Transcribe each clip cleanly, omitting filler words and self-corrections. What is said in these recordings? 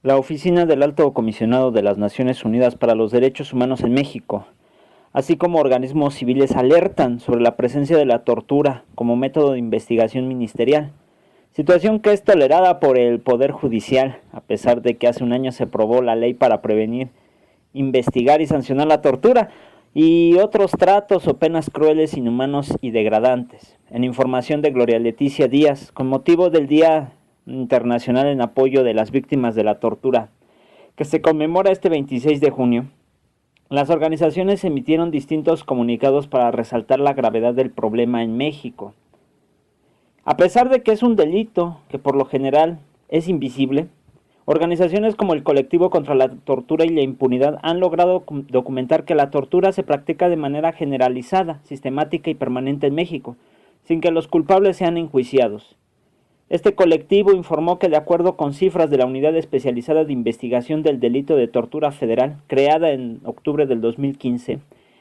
La Oficina del Alto Comisionado de las Naciones Unidas para los Derechos Humanos en México, así como organismos civiles, alertan sobre la presencia de la tortura como método de investigación ministerial, situación que es tolerada por el Poder Judicial, a pesar de que hace un año se aprobó la ley para prevenir, investigar y sancionar la tortura y otros tratos o penas crueles, inhumanos y degradantes. En información de Gloria Leticia Díaz, con motivo del Día Internacional en apoyo de las víctimas de la tortura, que se conmemora este 26 de junio, las organizaciones emitieron distintos comunicados para resaltar la gravedad del problema en México. A pesar de que es un delito que por lo general es invisible, organizaciones como el Colectivo contra la Tortura y la Impunidad han logrado documentar que la tortura se practica de manera generalizada, sistemática y permanente en México, sin que los culpables sean enjuiciados. Este colectivo informó que, de acuerdo con cifras de la Unidad Especializada de Investigación del Delito de Tortura Federal, creada en octubre del 2015,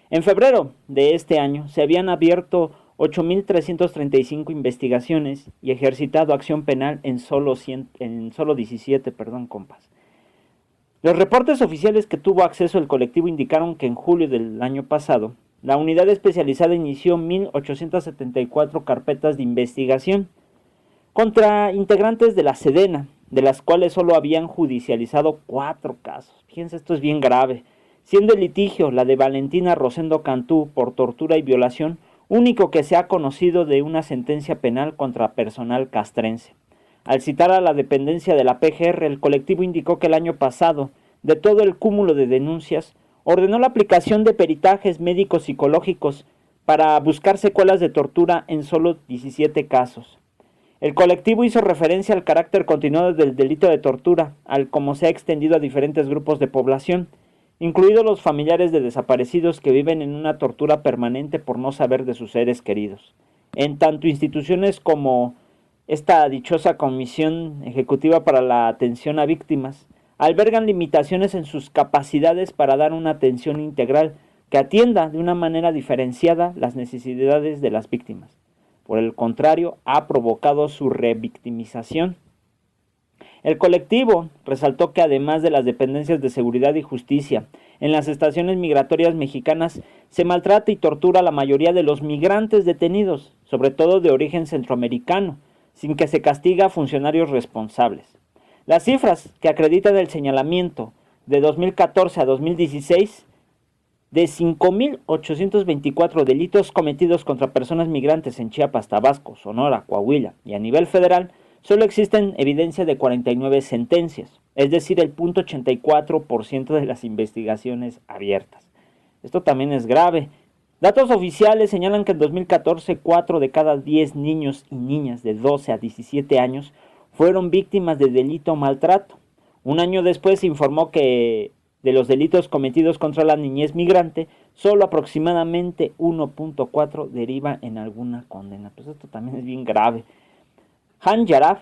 en febrero de este año se habían abierto 8.335 investigaciones y ejercitado acción penal en solo 17 compas. Los reportes oficiales que tuvo acceso el colectivo indicaron que en julio del año pasado, la unidad especializada inició 1.874 carpetas de investigación contra integrantes de la Sedena, de las cuales solo habían judicializado 4 casos. Fíjense, esto es bien grave, siendo el litigio, la de Valentina Rosendo Cantú, por tortura y violación, único que se ha conocido de una sentencia penal contra personal castrense. Al citar a la dependencia de la PGR, el colectivo indicó que el año pasado, de todo el cúmulo de denuncias, ordenó la aplicación de peritajes médicos psicológicos para buscar secuelas de tortura en solo 17 casos. El colectivo hizo referencia al carácter continuado del delito de tortura, al cómo se ha extendido a diferentes grupos de población, incluidos los familiares de desaparecidos que viven en una tortura permanente por no saber de sus seres queridos. En tanto, instituciones como esta dichosa Comisión Ejecutiva para la Atención a Víctimas albergan limitaciones en sus capacidades para dar una atención integral que atienda de una manera diferenciada las necesidades de las víctimas. Por el contrario, ha provocado su revictimización. El colectivo resaltó que además de las dependencias de seguridad y justicia, en las estaciones migratorias mexicanas se maltrata y tortura a la mayoría de los migrantes detenidos, sobre todo de origen centroamericano, sin que se castiga a funcionarios responsables. Las cifras que acreditan el señalamiento de 2014 a 2016 de 5.824 delitos cometidos contra personas migrantes en Chiapas, Tabasco, Sonora, Coahuila y a nivel federal, solo existen evidencia de 49 sentencias, es decir, el 0.84% de las investigaciones abiertas. Esto también es grave. Datos oficiales señalan que en 2014, 4 de cada 10 niños y niñas de 12 a 17 años fueron víctimas de delito o maltrato. Un año después se informó que de los delitos cometidos contra la niñez migrante, solo aproximadamente 1.4 deriva en alguna condena. Pues esto también es bien grave. Han Jaraf,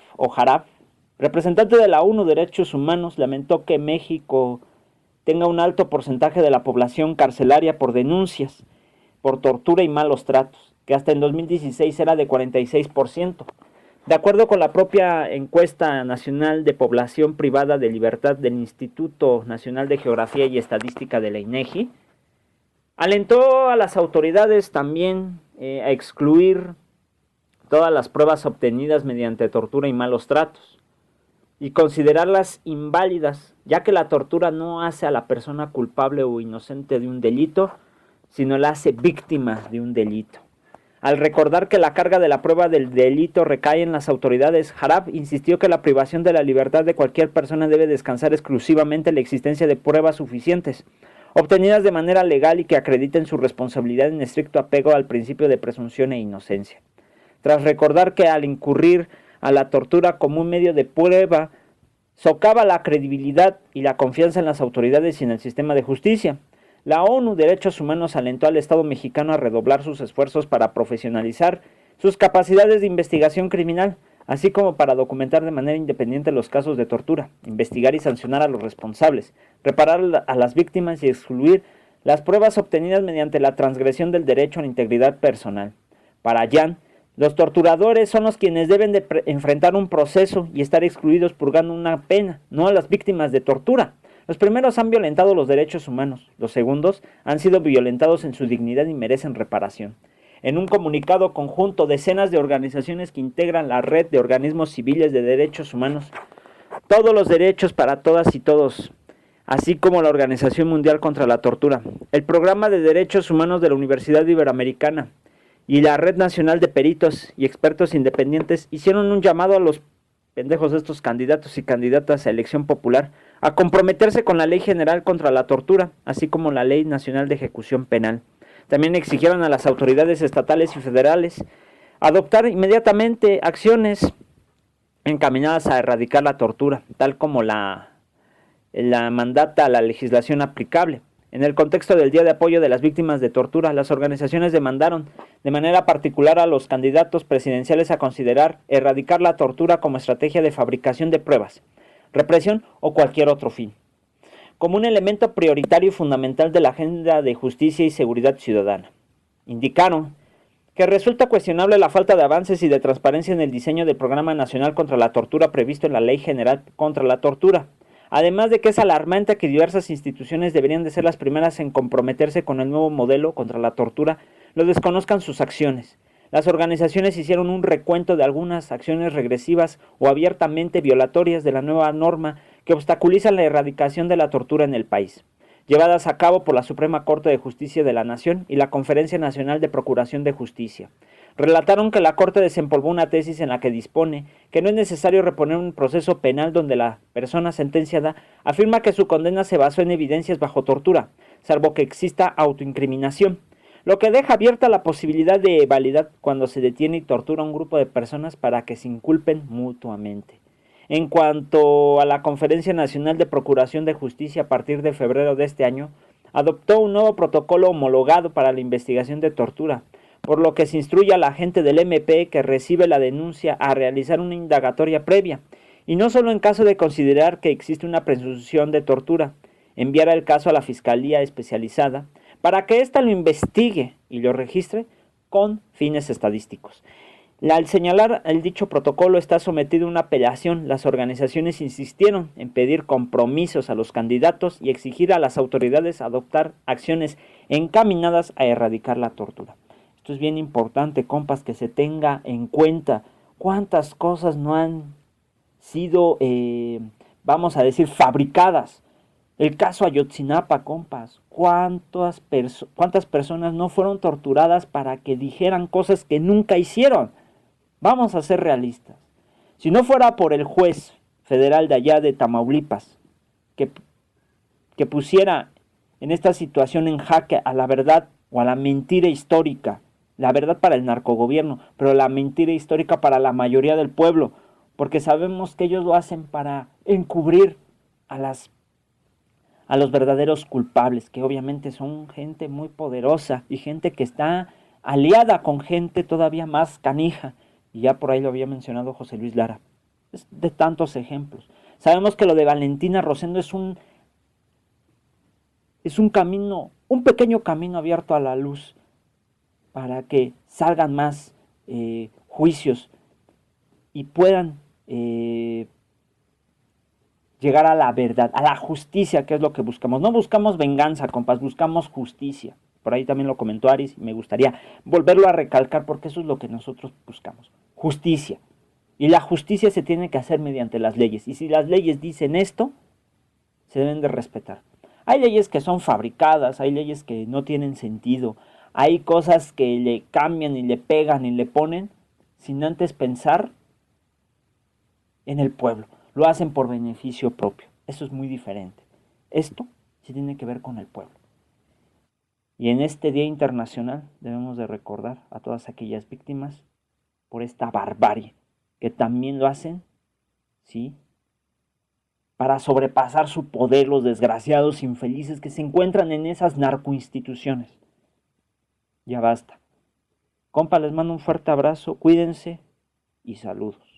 representante de la ONU Derechos Humanos, lamentó que México tenga un alto porcentaje de la población carcelaria por denuncias, por tortura y malos tratos, que hasta en 2016 era de 46%. De acuerdo con la propia encuesta nacional de población privada de libertad del Instituto Nacional de Geografía y Estadística de la INEGI, alentó a las autoridades también a excluir todas las pruebas obtenidas mediante tortura y malos tratos y considerarlas inválidas, ya que la tortura no hace a la persona culpable o inocente de un delito, sino la hace víctima de un delito. Al recordar que la carga de la prueba del delito recae en las autoridades, Jarab insistió que la privación de la libertad de cualquier persona debe descansar exclusivamente en la existencia de pruebas suficientes, obtenidas de manera legal y que acrediten su responsabilidad en estricto apego al principio de presunción e inocencia. Tras recordar que al incurrir a la tortura como un medio de prueba, socava la credibilidad y la confianza en las autoridades y en el sistema de justicia, la ONU Derechos Humanos alentó al Estado mexicano a redoblar sus esfuerzos para profesionalizar sus capacidades de investigación criminal, así como para documentar de manera independiente los casos de tortura, investigar y sancionar a los responsables, reparar a las víctimas y excluir las pruebas obtenidas mediante la transgresión del derecho a la integridad personal. Para Jan, Los torturadores son los quienes deben de enfrentar un proceso y estar excluidos purgando una pena, no a las víctimas de tortura. Los primeros han violentado los derechos humanos, los segundos han sido violentados en su dignidad y merecen reparación. En un comunicado conjunto, decenas de organizaciones que integran la red de organismos civiles de derechos humanos, todos los derechos para todas y todos, así como la Organización Mundial contra la Tortura, el Programa de Derechos Humanos de la Universidad Iberoamericana y la Red Nacional de Peritos y Expertos Independientes hicieron un llamado a los pendejos de estos candidatos y candidatas a elección popular a comprometerse con la Ley General contra la Tortura, así como la Ley Nacional de Ejecución Penal. También exigieron a las autoridades estatales y federales adoptar inmediatamente acciones encaminadas a erradicar la tortura, tal como la mandata la legislación aplicable. En el contexto del Día de Apoyo de las Víctimas de Tortura, las organizaciones demandaron de manera particular a los candidatos presidenciales a considerar erradicar la tortura como estrategia de fabricación de pruebas, represión o cualquier otro fin, como un elemento prioritario y fundamental de la agenda de justicia y seguridad ciudadana. Indicaron que resulta cuestionable la falta de avances y de transparencia en el diseño del Programa Nacional contra la Tortura previsto en la Ley General contra la Tortura, además de que es alarmante que diversas instituciones deberían de ser las primeras en comprometerse con el nuevo modelo contra la tortura, lo desconozcan sus acciones. Las organizaciones hicieron un recuento de algunas acciones regresivas o abiertamente violatorias de la nueva norma que obstaculizan la erradicación de la tortura en el país, llevadas a cabo por la Suprema Corte de Justicia de la Nación y la Conferencia Nacional de Procuración de Justicia. Relataron que la Corte desempolvó una tesis en la que dispone que no es necesario reponer un proceso penal donde la persona sentenciada afirma que su condena se basó en evidencias bajo tortura, salvo que exista autoincriminación, lo que deja abierta la posibilidad de validad cuando se detiene y tortura a un grupo de personas para que se inculpen mutuamente. En cuanto a la Conferencia Nacional de Procuración de Justicia, a partir de febrero de este año, adoptó un nuevo protocolo homologado para la investigación de tortura, por lo que se instruye al agente del MP que recibe la denuncia a realizar una indagatoria previa, y no solo en caso de considerar que existe una presunción de tortura, enviar el caso a la Fiscalía Especializada para que ésta lo investigue y lo registre con fines estadísticos. Al señalar el dicho protocolo está sometido a una apelación, las organizaciones insistieron en pedir compromisos a los candidatos y exigir a las autoridades adoptar acciones encaminadas a erradicar la tortura. Esto es bien importante, compas, que se tenga en cuenta cuántas cosas no han sido, vamos a decir, fabricadas. El caso Ayotzinapa, compas, ¿cuántas personas no fueron torturadas para que dijeran cosas que nunca hicieron? Vamos a ser realistas. Si no fuera por el juez federal de allá de Tamaulipas, que pusiera en esta situación en jaque a la verdad o a la mentira histórica, la verdad para el narcogobierno, pero la mentira histórica para la mayoría del pueblo, porque sabemos que ellos lo hacen para encubrir a los verdaderos culpables, que obviamente son gente muy poderosa y gente que está aliada con gente todavía más canija, y ya por ahí lo había mencionado José Luis Lara. Es de tantos ejemplos. Sabemos que lo de Valentina Rosendo es un camino, un pequeño camino abierto a la luz para que salgan más juicios y puedan llegar a la verdad, a la justicia, que es lo que buscamos. No buscamos venganza, compas, buscamos justicia. Por ahí también lo comentó Aris y me gustaría volverlo a recalcar porque eso es lo que nosotros buscamos. Justicia. Y la justicia se tiene que hacer mediante las leyes. Y si las leyes dicen esto, se deben de respetar. Hay leyes que son fabricadas, hay leyes que no tienen sentido, hay cosas que le cambian y le pegan y le ponen sin antes pensar en el pueblo. Lo hacen por beneficio propio. Eso es muy diferente. Esto sí tiene que ver con el pueblo. Y en este Día Internacional debemos de recordar a todas aquellas víctimas por esta barbarie, que también lo hacen, ¿sí?, para sobrepasar su poder, los desgraciados infelices que se encuentran en esas narcoinstituciones. Ya basta. Compa, les mando un fuerte abrazo, cuídense y saludos.